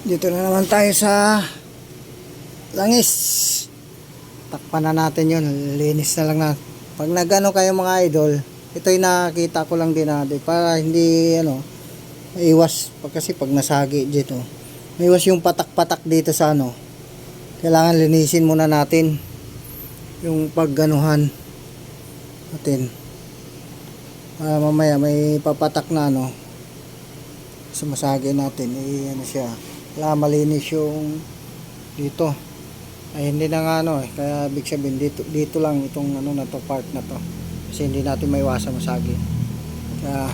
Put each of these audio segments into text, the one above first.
Dito na naman tayo sa langis. Takpan na natin yun. Linis na lang na. Pag nagano kayo mga idol, ito yung nakita ko lang din natin para hindi iwas. Kasi pag nasagi dito, iwas yung patak-patak dito sa kailangan linisin muna natin yung pagganuhan natin para mamaya may papatak na sumasagi natin siya. Wala, malinis yung dito ay hindi na nga kaya big sabihin dito lang itong na to, part na to, kasi hindi natin maiwasan masagi. Kaya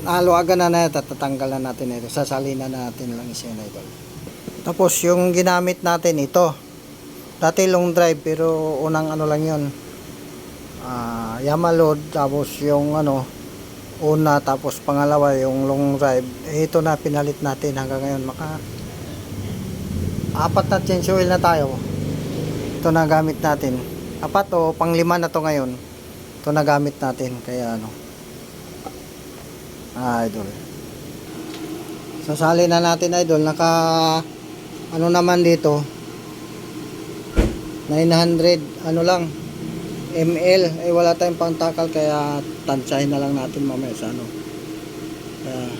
naluagan na tatanggal na natin ito, sasalin na natin lang siya na ito. Tapos yung ginamit natin ito, dati long drive pero unang lang yun, Yamalod. Tapos yung una, tapos pangalawa yung long drive, ito na pinalit natin. Hanggang ngayon apat na change oil na tayo. Ito na gamit natin, apat o panglima na to ngayon. Ito na gamit natin. Kaya idol, sasali na natin idol. Naka naman dito 900 lang ml, wala tayong pangtakal, kaya tansyahin na lang natin mamaya sa kaya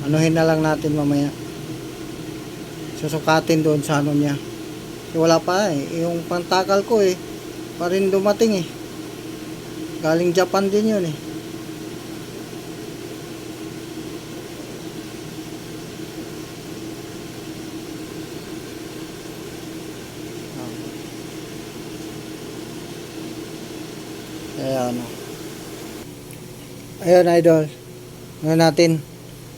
anuhin na lang natin mamaya, susukatin doon sa niya. Wala pa yung pangtakal ko pa rin dumating galing Japan din yun Kaya ayun idol, natin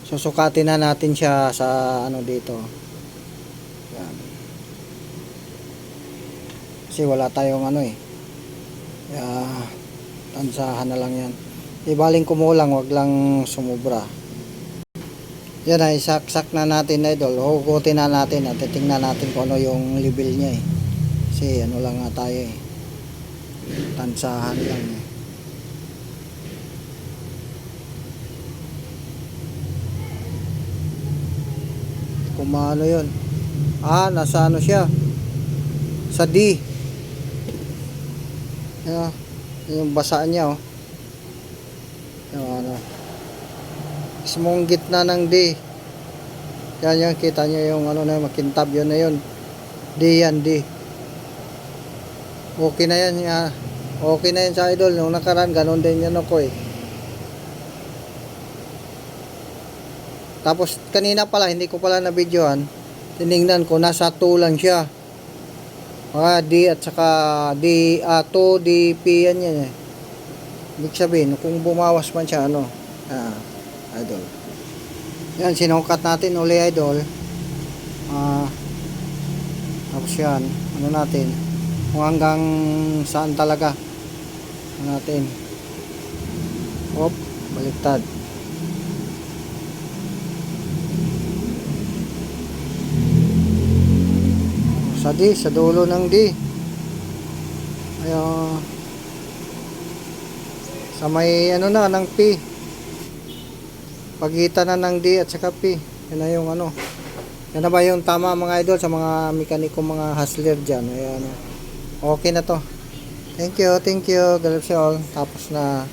susukatin na natin siya sa dito. Yan. Kasi wala tayong kaya tansahan na lang yan. Ibaling kumulang, wag lang sumubra. Yan ay saksak na natin idol. Hugutin na natin at titingnan natin kung yung level niya kasi lang nga tayo tansahan lang kumano yun. Nasa siya sa D. Yung basaan niya yung mismong gitna ng D. Yan kita nyo yung na makintab, yun na yun. D yan, D. Okay na yan okay na yan sa idol. Nung nakaraan ganun din yan tapos kanina pala hindi ko pala na videohan, tiningnan ko nasa 2 lang siya. D at saka D 2 DP yan ibig sabihin kung bumawas man siya idol. Yan, sinukat natin uli idol. Tapos yan natin kung hanggang saan talaga natin. Baliktad. Sa D, sa dulo ng D. Ayun. Sa may ng P. Pagitan na ng D at saka P. Yan na yung yan na ba yung tama mga idol sa mga mekaniko, mga hustler dyan. Ayan. Okay na to. Thank you. God bless you all. Tapos na.